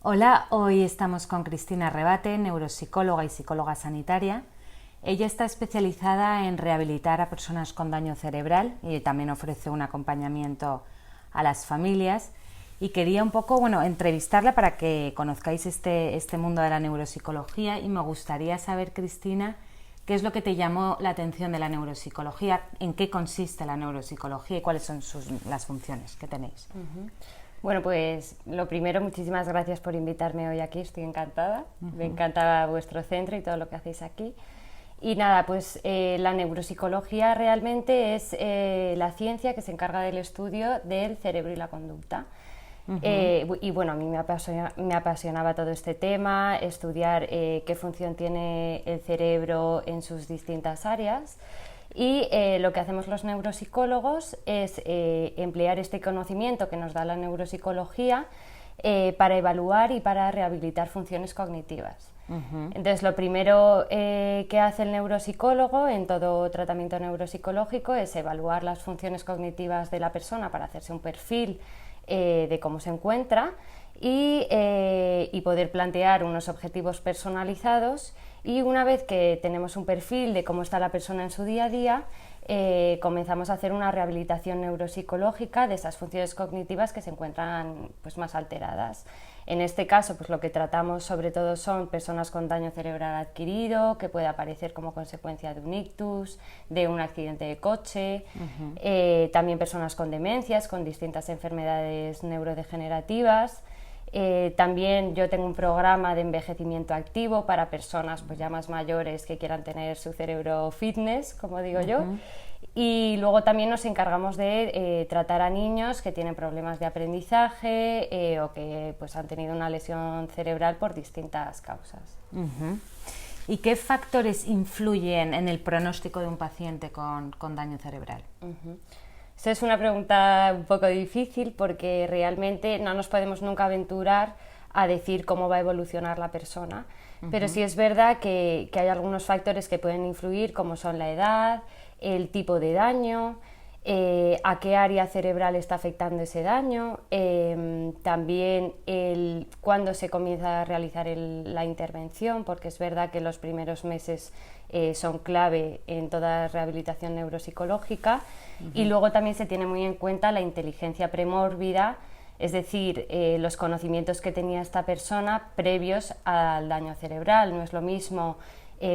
Hola, hoy estamos con Cristina Rebate, neuropsicóloga y psicóloga sanitaria. Ella está especializada en rehabilitar a personas con daño cerebral y también ofrece un acompañamiento a las familias. Y quería un poco, entrevistarla para que conozcáis este mundo de la neuropsicología, y me gustaría saber, Cristina, ¿qué es lo que te llamó la atención de la neuropsicología? ¿En qué consiste la neuropsicología y cuáles son las funciones que tenéis? Bueno, pues lo primero, muchísimas gracias por invitarme hoy aquí, estoy encantada. Me encanta vuestro centro y todo lo que hacéis aquí. Y nada, pues la neuropsicología realmente es la ciencia que se encarga del estudio del cerebro y la conducta. Y bueno, a mí me apasionaba todo este tema, estudiar qué función tiene el cerebro en sus distintas áreas. Y lo que hacemos los neuropsicólogos es emplear este conocimiento que nos da la neuropsicología para evaluar y para rehabilitar funciones cognitivas. Entonces, lo primero que hace el neuropsicólogo en todo tratamiento neuropsicológico es evaluar las funciones cognitivas de la persona para hacerse un perfil de cómo se encuentra y poder plantear unos objetivos personalizados. Y una vez que tenemos un perfil de cómo está la persona en su día a día, comenzamos a hacer una rehabilitación neuropsicológica de esas funciones cognitivas que se encuentran pues, más alteradas. En este caso, pues, lo que tratamos sobre todo son personas con daño cerebral adquirido, que puede aparecer como consecuencia de un ictus, de un accidente de coche, también personas con demencias, con distintas enfermedades neurodegenerativas. También yo tengo un programa de envejecimiento activo para personas pues, ya más mayores que quieran tener su cerebro fitness, como digo yo. Y luego también nos encargamos de tratar a niños que tienen problemas de aprendizaje o que pues, han tenido una lesión cerebral por distintas causas. ¿Y qué factores influyen en el pronóstico de un paciente con daño cerebral? Esa es una pregunta un poco difícil porque realmente no nos podemos nunca aventurar a decir cómo va a evolucionar la persona, pero sí es verdad que hay algunos factores que pueden influir, como son la edad, el tipo de daño, a qué área cerebral está afectando ese daño, también cuándo se comienza a realizar la intervención, porque es verdad que los primeros meses son clave en toda rehabilitación neuropsicológica. Y luego también se tiene muy en cuenta la inteligencia premórbida, es decir, los conocimientos que tenía esta persona previos al daño cerebral. No es lo mismo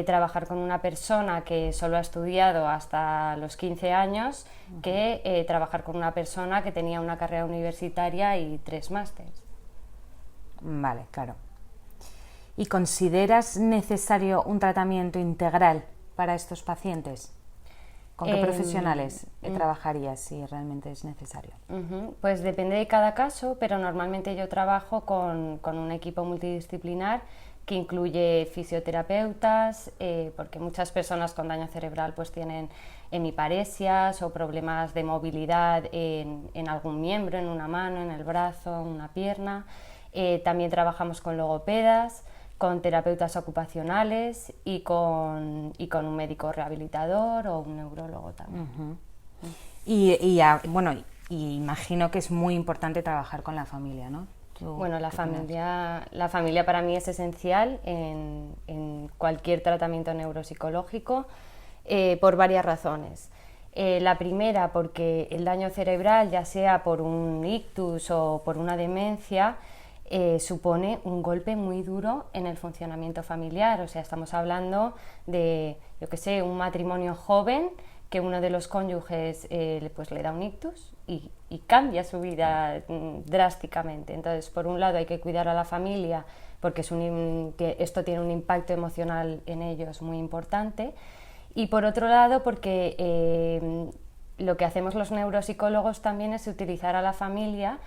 trabajar con una persona que solo ha estudiado hasta los 15 años que trabajar con una persona que tenía una carrera universitaria y 3 másters. Vale, claro. ¿Y consideras necesario un tratamiento integral para estos pacientes? ¿Con qué profesionales trabajarías si realmente es necesario? Pues depende de cada caso, pero normalmente yo trabajo con un equipo multidisciplinar que incluye fisioterapeutas, porque muchas personas con daño cerebral pues tienen hemiparesias o problemas de movilidad en algún miembro, en una mano, en el brazo, en una pierna. También trabajamos con logopedas, con terapeutas ocupacionales y con un médico rehabilitador o un neurólogo también. Y imagino que es muy importante trabajar con la familia, ¿no? Bueno, la familia para mí es esencial en cualquier tratamiento neuropsicológico por varias razones. La primera, porque el daño cerebral, ya sea por un ictus o por una demencia, supone un golpe muy duro en el funcionamiento familiar. O sea, estamos hablando de, yo qué sé, un matrimonio joven que uno de los cónyuges pues le da un ictus y cambia su vida drásticamente. Entonces, por un lado hay que cuidar a la familia porque esto tiene un impacto emocional en ellos muy importante, y por otro lado porque lo que hacemos los neuropsicólogos también es utilizar a la familia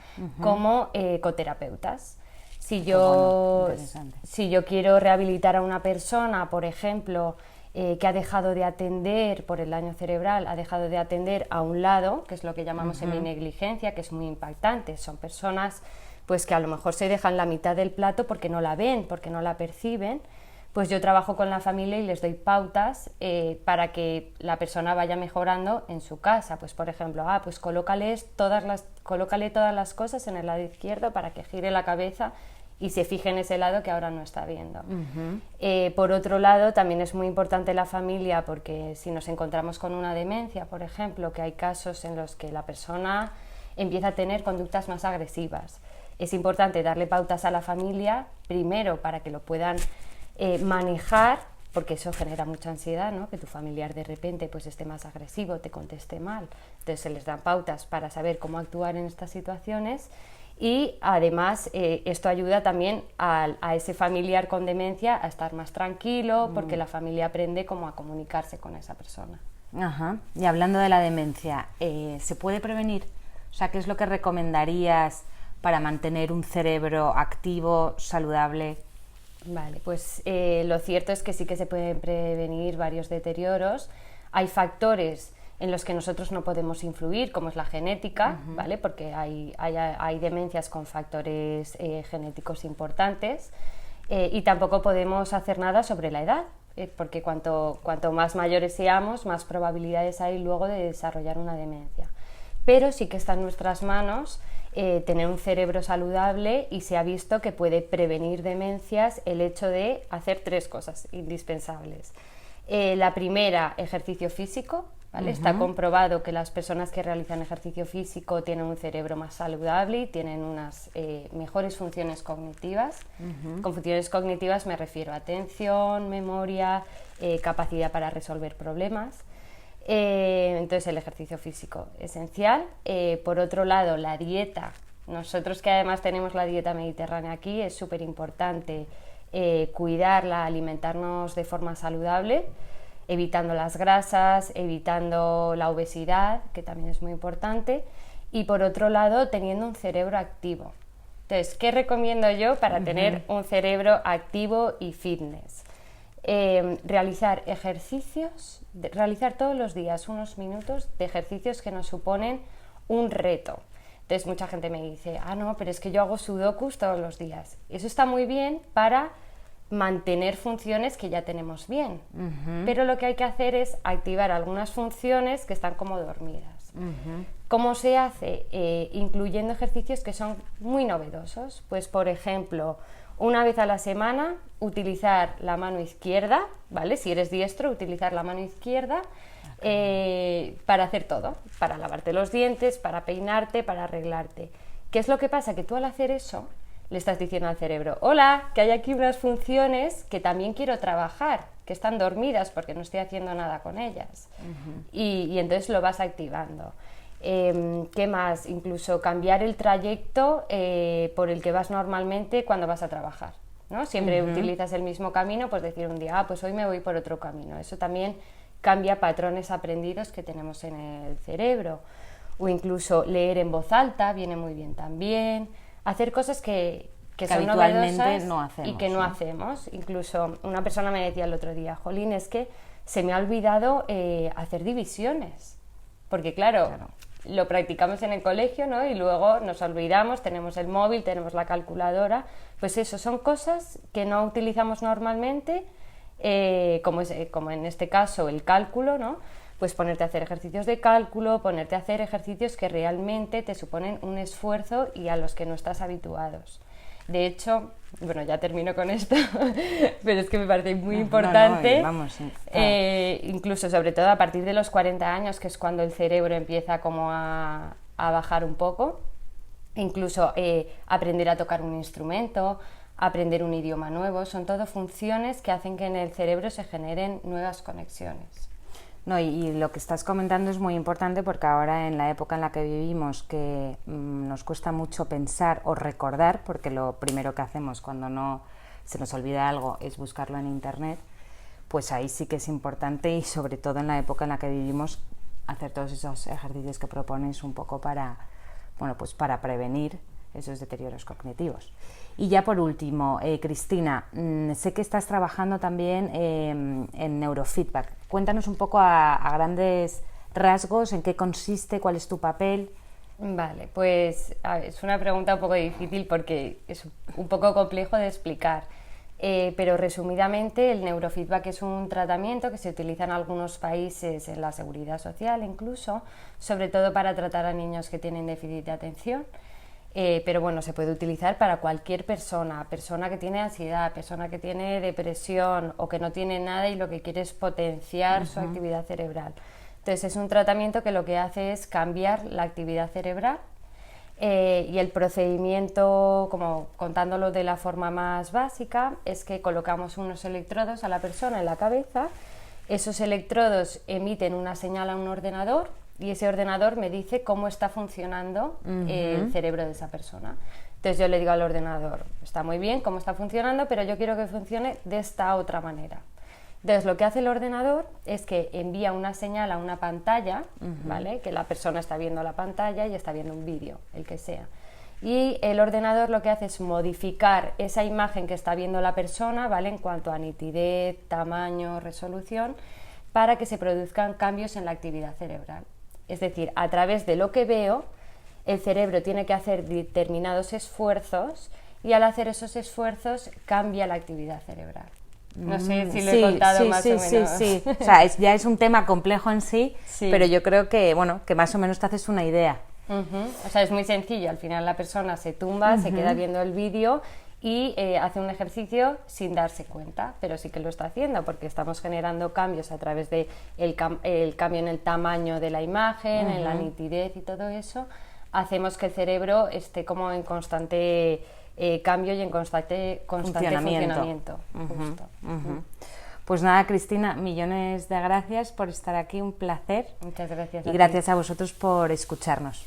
como coterapeutas. Si yo quiero rehabilitar a una persona, por ejemplo, que ha dejado de atender por el daño cerebral, ha dejado de atender a un lado, que es lo que llamamos heminegligencia, que es muy impactante. Son personas pues, que a lo mejor se dejan la mitad del plato porque no la ven, porque no la perciben. Pues yo trabajo con la familia y les doy pautas para que la persona vaya mejorando en su casa. Pues por ejemplo, pues colócale todas las cosas en el lado izquierdo para que gire la cabeza y se fije en ese lado que ahora no está viendo. Por otro lado, también es muy importante la familia, porque si nos encontramos con una demencia, por ejemplo, que hay casos en los que la persona empieza a tener conductas más agresivas, es importante darle pautas a la familia, primero para que lo puedan manejar, porque eso genera mucha ansiedad, ¿no? Que tu familiar de repente pues esté más agresivo, te conteste mal. Entonces se les dan pautas para saber cómo actuar en estas situaciones, y además esto ayuda también a ese familiar con demencia a estar más tranquilo, porque la familia aprende cómo a comunicarse con esa persona. Ajá. Y hablando de la demencia, ¿se puede prevenir? O sea, ¿qué es lo que recomendarías para mantener un cerebro activo, saludable? Vale, pues lo cierto es que sí que se pueden prevenir varios deterioros. Hay factores en los que nosotros no podemos influir, como es la genética, ¿vale? Porque hay demencias con factores genéticos importantes, y tampoco podemos hacer nada sobre la edad, porque cuanto más mayores seamos, más probabilidades hay luego de desarrollar una demencia. Pero sí que está en nuestras manos tener un cerebro saludable, y se ha visto que puede prevenir demencias el hecho de hacer 3 cosas indispensables. La primera, ejercicio físico, ¿vale? Está comprobado que las personas que realizan ejercicio físico tienen un cerebro más saludable y tienen unas mejores funciones cognitivas. Con funciones cognitivas me refiero a atención, memoria, capacidad para resolver problemas. Entonces el ejercicio físico esencial. Por otro lado, la dieta. Nosotros, que además tenemos la dieta mediterránea aquí, es súper importante cuidarla, alimentarnos de forma saludable, evitando las grasas, evitando la obesidad, que también es muy importante, y por otro lado teniendo un cerebro activo. Entonces, ¿qué recomiendo yo para tener un cerebro activo y fitness? Realizar ejercicios, realizar todos los días unos minutos de ejercicios que nos suponen un reto. Entonces mucha gente me dice, no, pero es que yo hago sudokus todos los días. Eso está muy bien para mantener funciones que ya tenemos bien, pero lo que hay que hacer es activar algunas funciones que están como dormidas. ¿Cómo se hace? Incluyendo ejercicios que son muy novedosos. Pues, por ejemplo, una vez a la semana utilizar la mano izquierda, ¿vale? Si eres diestro, utilizar la mano izquierda para hacer todo, para lavarte los dientes, para peinarte, para arreglarte. ¿Qué es lo que pasa? Que tú, al hacer eso, le estás diciendo al cerebro, hola, que hay aquí unas funciones que también quiero trabajar, que están dormidas porque no estoy haciendo nada con ellas. Y entonces lo vas activando. ¿Qué más? Incluso cambiar el trayecto por el que vas normalmente cuando vas a trabajar, ¿no? Siempre utilizas el mismo camino, pues decir un día, pues hoy me voy por otro camino. Eso también cambia patrones aprendidos que tenemos en el cerebro. O incluso leer en voz alta viene muy bien también. Hacer cosas que son novedosas no hacemos, y que no hacemos. Incluso una persona me decía el otro día, jolín, es que se me ha olvidado hacer divisiones. Porque claro, lo practicamos en el colegio, ¿no? Y luego nos olvidamos, tenemos el móvil, tenemos la calculadora. Pues eso, son cosas que no utilizamos normalmente, como en este caso el cálculo, ¿no? Pues ponerte a hacer ejercicios de cálculo, ponerte a hacer ejercicios que realmente te suponen un esfuerzo y a los que no estás habituados. De hecho, bueno, ya termino con esto, pero es que me parece muy importante, incluso sobre todo a partir de los 40 años, que es cuando el cerebro empieza como a bajar un poco, incluso aprender a tocar un instrumento, aprender un idioma nuevo, son todo funciones que hacen que en el cerebro se generen nuevas conexiones. No, y lo que estás comentando es muy importante, porque ahora, en la época en la que vivimos, que nos cuesta mucho pensar o recordar, porque lo primero que hacemos cuando se nos olvida algo es buscarlo en internet, pues ahí sí que es importante, y sobre todo en la época en la que vivimos, hacer todos esos ejercicios que propones un poco para prevenir esos deterioros cognitivos. Y ya por último, Cristina, sé que estás trabajando también en neurofeedback. Cuéntanos un poco a grandes rasgos en qué consiste, cuál es tu papel. Vale, pues es una pregunta un poco difícil porque es un poco complejo de explicar, pero resumidamente el neurofeedback es un tratamiento que se utiliza en algunos países en la seguridad social incluso, sobre todo para tratar a niños que tienen déficit de atención. pero bueno, se puede utilizar para cualquier persona, persona que tiene ansiedad, persona que tiene depresión o que no tiene nada y lo que quiere es potenciar su actividad cerebral. Entonces es un tratamiento que lo que hace es cambiar la actividad cerebral y el procedimiento, como contándolo de la forma más básica, es que colocamos unos electrodos a la persona en la cabeza, esos electrodos emiten una señal a un ordenador y ese ordenador me dice cómo está funcionando el cerebro de esa persona. Entonces yo le digo al ordenador, está muy bien cómo está funcionando, pero yo quiero que funcione de esta otra manera. Entonces lo que hace el ordenador es que envía una señal a una pantalla, ¿vale? Que la persona está viendo la pantalla y está viendo un vídeo, el que sea. Y el ordenador lo que hace es modificar esa imagen que está viendo la persona, ¿vale? En cuanto a nitidez, tamaño, resolución, para que se produzcan cambios en la actividad cerebral. Es decir, a través de lo que veo, el cerebro tiene que hacer determinados esfuerzos y al hacer esos esfuerzos cambia la actividad cerebral. No sé si lo he contado más o menos. Sí. O sea, ya es un tema complejo en sí, pero yo creo que, bueno, que más o menos te haces una idea. O sea, es muy sencillo. Al final la persona se tumba, se queda viendo el vídeo y hace un ejercicio sin darse cuenta, pero sí que lo está haciendo porque estamos generando cambios a través de el cambio en el tamaño de la imagen, en la nitidez y todo eso. Hacemos que el cerebro esté como en constante cambio y en constante funcionamiento. Justo. Pues nada, Cristina, millones de gracias por estar aquí, un placer. Muchas gracias. Y gracias a vosotros por escucharnos.